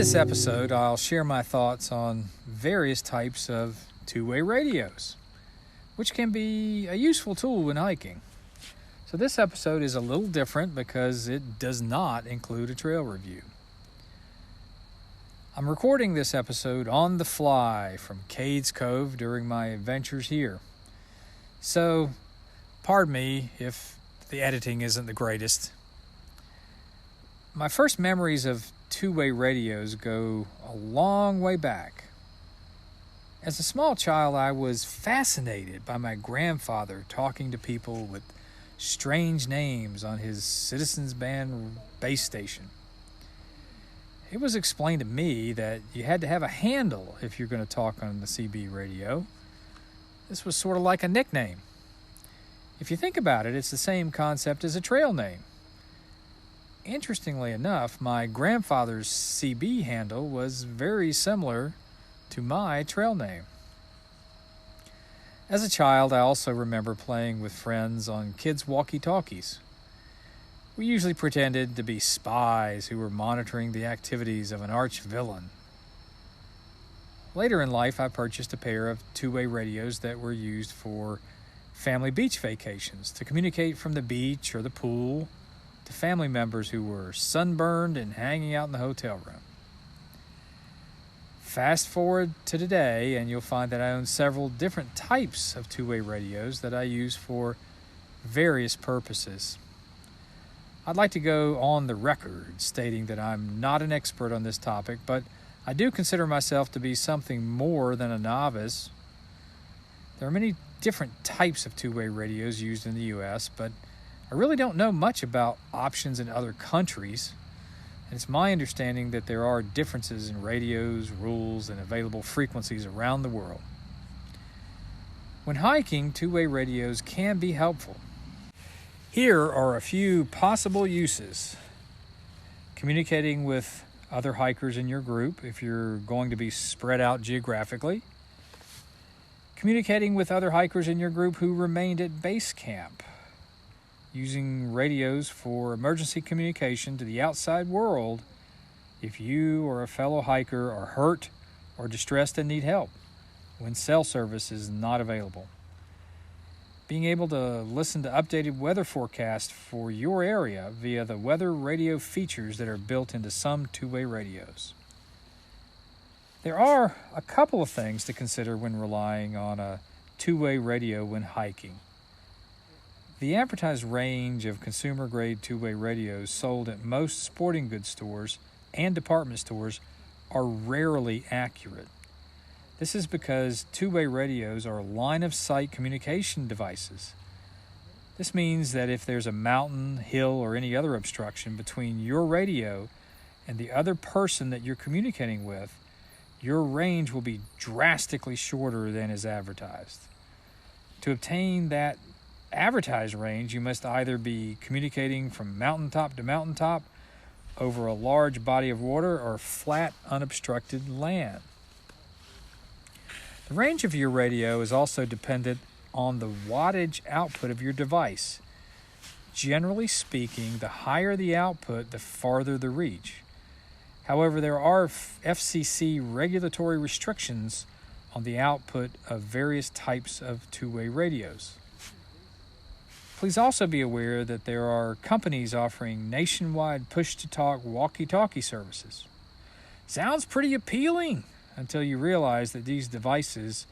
this episode, I'll share my thoughts on various types of two-way radios, which can be a useful tool when hiking. So this episode is a little different because it does not include a trail review. I'm recording this episode on the fly from Cades Cove during my adventures here. So, pardon me if the editing isn't the greatest. My first memories of two-way radios go a long way back. As a small child, I was fascinated by my grandfather talking to people with strange names on his Citizens Band base station. It was explained to me that you had to have a handle if you're going to talk on the CB radio. This was sort of like a nickname. If you think about it, it's the same concept as a trail name. Interestingly enough, my grandfather's CB handle was very similar to my trail name. As a child, I also remember playing with friends on kids' walkie-talkies. We usually pretended to be spies who were monitoring the activities of an arch villain. Later in life, I purchased a pair of two-way radios that were used for family beach vacations to communicate from the beach or the pool to family members who were sunburned and hanging out in the hotel room. Fast forward to today, and you'll find that I own several different types of two-way radios that I use for various purposes. I'd like to go on the record stating that I'm not an expert on this topic, but I do consider myself to be something more than a novice. There are many different types of two-way radios used in the U.S., but I really don't know much about options in other countries, and it's my understanding that there are differences in radios, rules, and available frequencies around the world. When hiking, two-way radios can be helpful. Here are a few possible uses. Communicating with other hikers in your group if you're going to be spread out geographically. Communicating with other hikers in your group who remained at base camp. Using radios for emergency communication to the outside world if you or a fellow hiker are hurt or distressed and need help when cell service is not available. Being able to listen to updated weather forecasts for your area via the weather radio features that are built into some two-way radios. There are a couple of things to consider when relying on a two-way radio when hiking. The advertised range of consumer-grade two-way radios sold at most sporting goods stores and department stores are rarely accurate. This is because two-way radios are line-of-sight communication devices. This means that if there's a mountain, hill, or any other obstruction between your radio and the other person that you're communicating with, your range will be drastically shorter than is advertised. To obtain that advertised range, you must either be communicating from mountaintop to mountaintop, over a large body of water, or flat, unobstructed land. The range of your radio is also dependent on the wattage output of your device. Generally speaking, the higher the output, the farther the reach. However, there are FCC regulatory restrictions on the output of various types of two-way radios. Please also be aware that there are companies offering nationwide push-to-talk walkie-talkie services. Sounds pretty appealing until you realize that these devices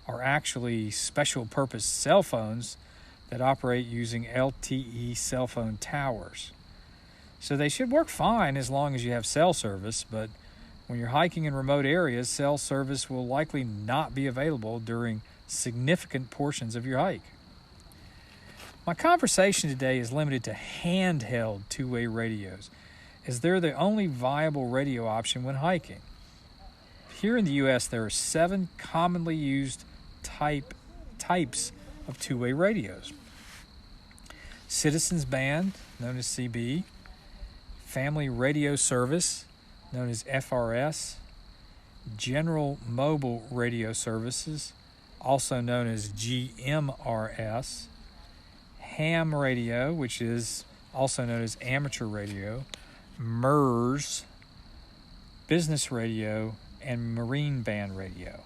are actually special-purpose cell phones that operate using LTE cell phone towers. So they should work fine as long as you have cell service, but when you're hiking in remote areas, cell service will likely not be available during significant portions of your hike. My conversation today is limited to handheld two-way radios, as they're the only viable radio option when hiking. Here in the U.S., there are 7 commonly used types of two-way radios. Citizens Band, known as CB, Family Radio Service, known as FRS, General Mobile Radio Services, also known as GMRS, ham radio, which is also known as amateur radio, MURS, business radio, and marine band radio.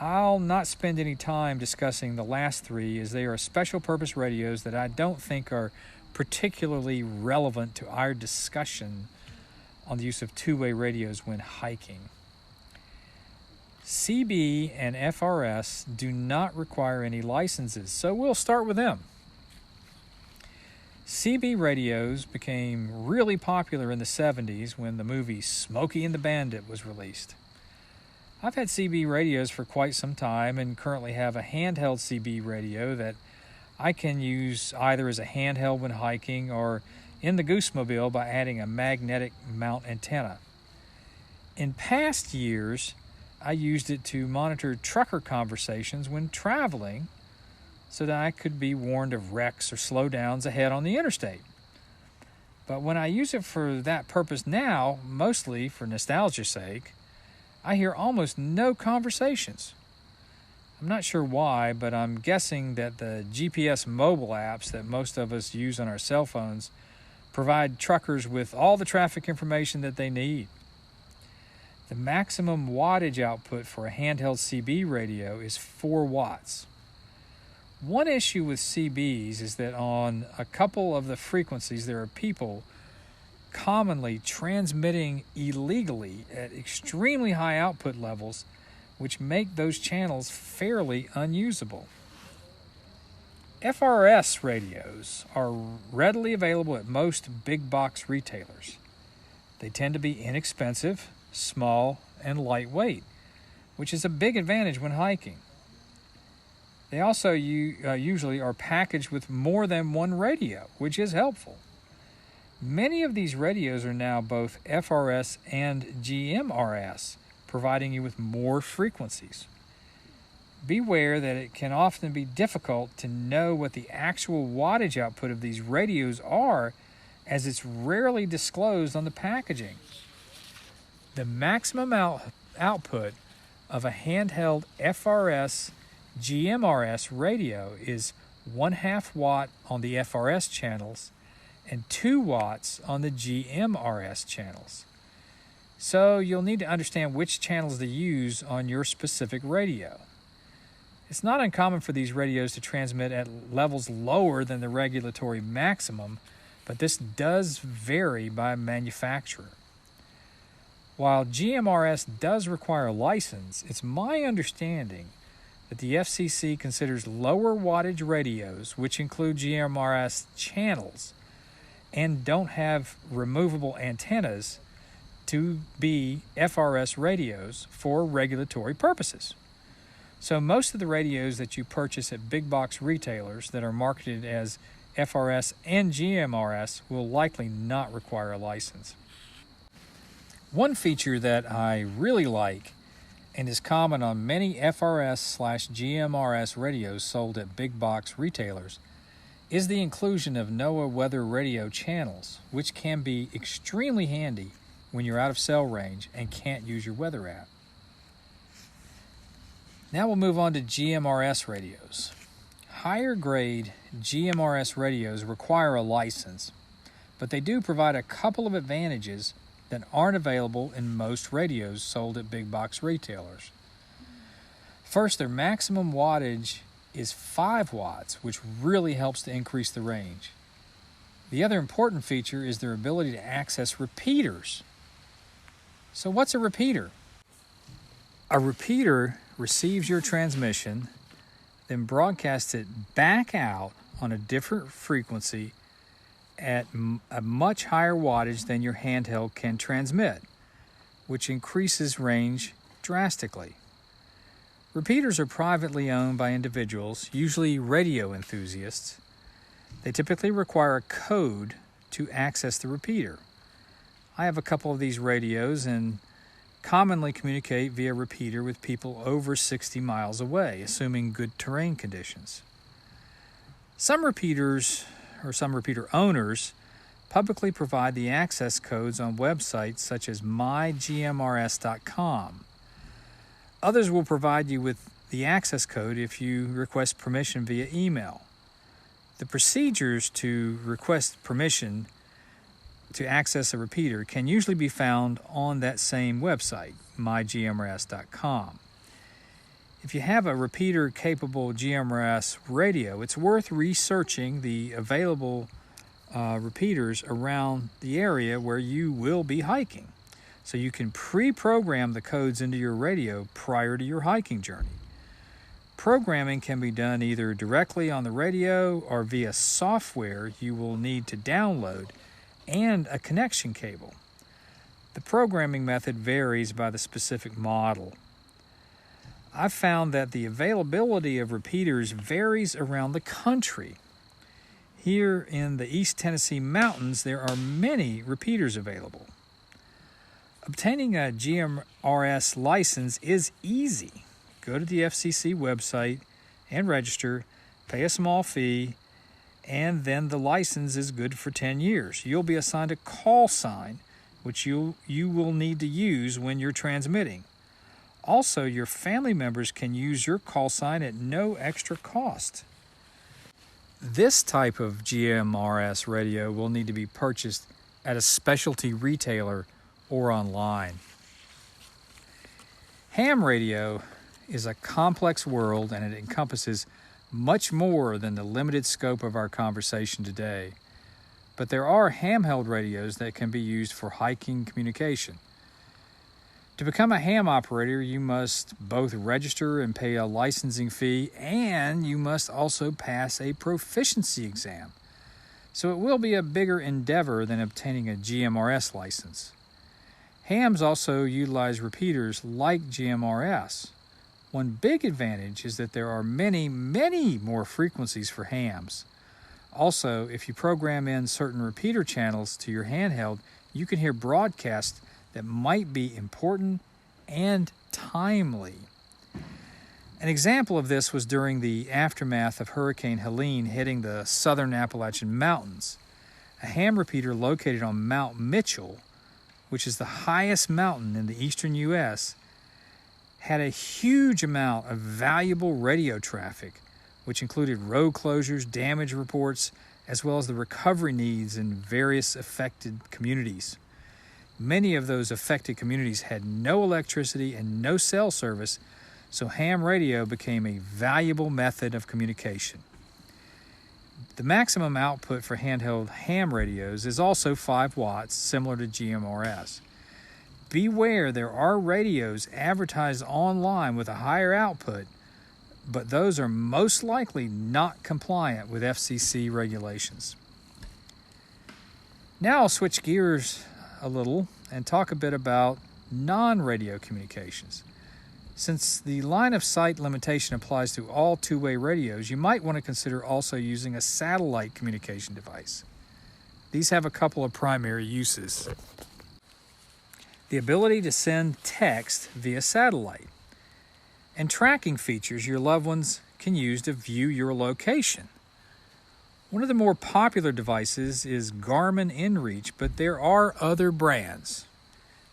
I'll not spend any time discussing the last three, as they are special purpose radios that I don't think are particularly relevant to our discussion on the use of two-way radios when hiking. CB and FRS do not require any licenses, so we'll start with them. CB radios became really popular in the 70s when the movie Smokey and the Bandit was released. I've had CB radios for quite some time and currently have a handheld CB radio that I can use either as a handheld when hiking or in the Goosemobile by adding a magnetic mount antenna. In past years, I used it to monitor trucker conversations when traveling so that I could be warned of wrecks or slowdowns ahead on the interstate. But when I use it for that purpose now, mostly for nostalgia's sake, I hear almost no conversations. I'm not sure why, but I'm guessing that the GPS mobile apps that most of us use on our cell phones provide truckers with all the traffic information that they need. The maximum wattage output for a handheld CB radio is 4 watts. One issue with CBs is that on a couple of the frequencies there are people commonly transmitting illegally at extremely high output levels, which make those channels fairly unusable. FRS radios are readily available at most big box retailers. They tend to be inexpensive, small, and lightweight, which is a big advantage when hiking. They also usually are packaged with more than one radio, which is helpful. Many of these radios are now both FRS and GMRS, providing you with more frequencies. Beware that it can often be difficult to know what the actual wattage output of these radios are, as it's rarely disclosed on the packaging. The maximum output of a handheld FRS GMRS radio is 1/2 watt on the FRS channels and 2 watts on the GMRS channels. So you'll need to understand which channels to use on your specific radio. It's not uncommon for these radios to transmit at levels lower than the regulatory maximum, but this does vary by manufacturer. While GMRS does require a license, it's my understanding that the FCC considers lower wattage radios, which include GMRS channels and don't have removable antennas, to be FRS radios for regulatory purposes. So most of the radios that you purchase at big box retailers that are marketed as FRS and GMRS will likely not require a license. One feature that I really like and is common on many FRS/GMRS radios sold at big box retailers is the inclusion of NOAA weather radio channels, which can be extremely handy when you're out of cell range and can't use your weather app. Now we'll move on to GMRS radios. Higher grade GMRS radios require a license, but they do provide a couple of advantages that aren't available in most radios sold at big box retailers. First, their maximum wattage is 5 watts, which really helps to increase the range. The other important feature is their ability to access repeaters. So what's a repeater? A repeater receives your transmission, then broadcasts it back out on a different frequency at a much higher wattage than your handheld can transmit, which increases range drastically. Repeaters are privately owned by individuals, usually radio enthusiasts. They typically require a code to access the repeater. I have a couple of these radios and commonly communicate via repeater with people over 60 miles away, assuming good terrain conditions. Some repeaters, or some repeater owners, publicly provide the access codes on websites such as mygmrs.com. Others will provide you with the access code if you request permission via email. The procedures to request permission to access a repeater can usually be found on that same website, mygmrs.com. If you have a repeater-capable GMRS radio, it's worth researching the available repeaters around the area where you will be hiking, so you can pre-program the codes into your radio prior to your hiking journey. Programming can be done either directly on the radio or via software you will need to download and a connection cable. The programming method varies by the specific model. I've found that the availability of repeaters varies around the country. Here in the East Tennessee mountains, there are many repeaters available. Obtaining a GMRS license is easy. Go to the FCC website and register, pay a small fee, and then the license is good for 10 years. You'll be assigned a call sign, which you will need to use when you're transmitting. Also, your family members can use your call sign at no extra cost. This type of GMRS radio will need to be purchased at a specialty retailer or online. Ham radio is a complex world, and it encompasses much more than the limited scope of our conversation today. But there are handheld radios that can be used for hiking communication. To become a ham operator, you must both register and pay a licensing fee, and you must also pass a proficiency exam. So it will be a bigger endeavor than obtaining a GMRS license. Hams also utilize repeaters like GMRS. One big advantage is that there are many, many more frequencies for hams. Also, if you program in certain repeater channels to your handheld, you can hear broadcasts that might be important and timely. An example of this was during the aftermath of Hurricane Helene hitting the southern Appalachian Mountains. A ham repeater located on Mount Mitchell, which is the highest mountain in the eastern U.S., had a huge amount of valuable radio traffic, which included road closures, damage reports, as well as the recovery needs in various affected communities. Many of those affected communities had no electricity and no cell service, so ham radio became a valuable method of communication. The maximum output for handheld ham radios is also 5 watts, similar to GMRS. Beware, there are radios advertised online with a higher output, but those are most likely not compliant with FCC regulations. Now I'll switch gears a little and talk a bit about non-radio communications. Since the line of sight limitation applies to all two-way radios, you might want to consider also using a satellite communication device. These have a couple of primary uses. The ability to send text via satellite, and tracking features your loved ones can use to view your location. One of the more popular devices is Garmin inReach, but there are other brands.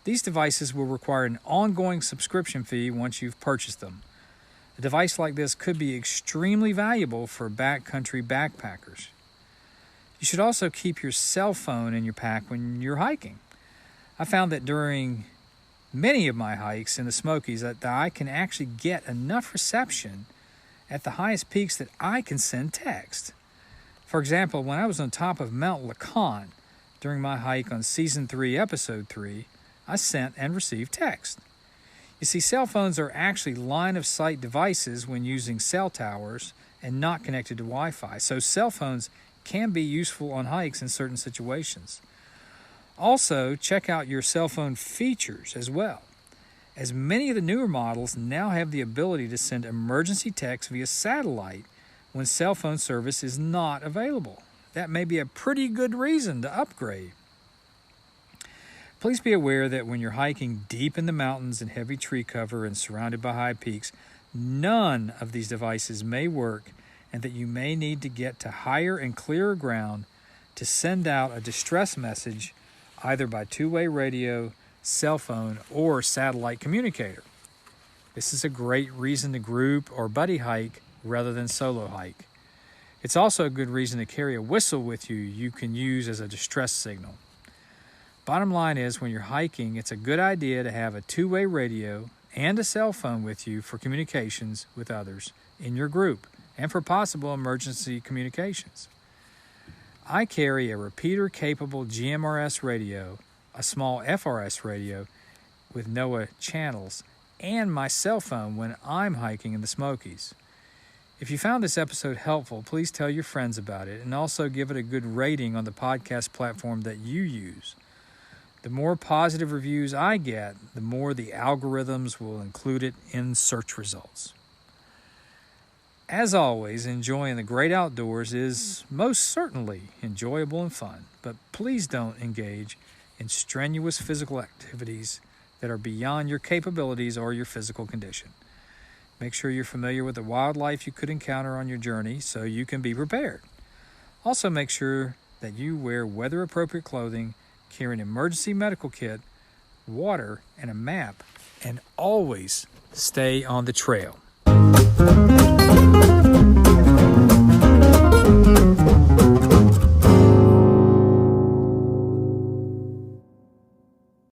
These devices will require an ongoing subscription fee once you've purchased them. A device like this could be extremely valuable for backcountry backpackers. You should also keep your cell phone in your pack when you're hiking. I found that during many of my hikes in the Smokies that I can actually get enough reception at the highest peaks that I can send text. For example, when I was on top of Mount LeConte during my hike on Season 3, Episode 3, I sent and received text. You see, cell phones are actually line-of-sight devices when using cell towers and not connected to Wi-Fi, so cell phones can be useful on hikes in certain situations. Also, check out your cell phone features as well, as many of the newer models now have the ability to send emergency text via satellite when cell phone service is not available. That may be a pretty good reason to upgrade. Please be aware that when you're hiking deep in the mountains in heavy tree cover and surrounded by high peaks, none of these devices may work, and that you may need to get to higher and clearer ground to send out a distress message either by two-way radio, cell phone, or satellite communicator. This is a great reason to group or buddy hike rather than solo hike. It's also a good reason to carry a whistle with you can use as a distress signal. Bottom line is, when you're hiking, it's a good idea to have a two-way radio and a cell phone with you for communications with others in your group and for possible emergency communications. I carry a repeater-capable GMRS radio, a small FRS radio with NOAA channels, and my cell phone when I'm hiking in the Smokies. If you found this episode helpful, please tell your friends about it and also give it a good rating on the podcast platform that you use. The more positive reviews I get, the more the algorithms will include it in search results. As always, enjoying the great outdoors is most certainly enjoyable and fun, but please don't engage in strenuous physical activities that are beyond your capabilities or your physical condition. Make sure you're familiar with the wildlife you could encounter on your journey so you can be prepared. Also, make sure that you wear weather-appropriate clothing, carry an emergency medical kit, water, and a map, and always stay on the trail.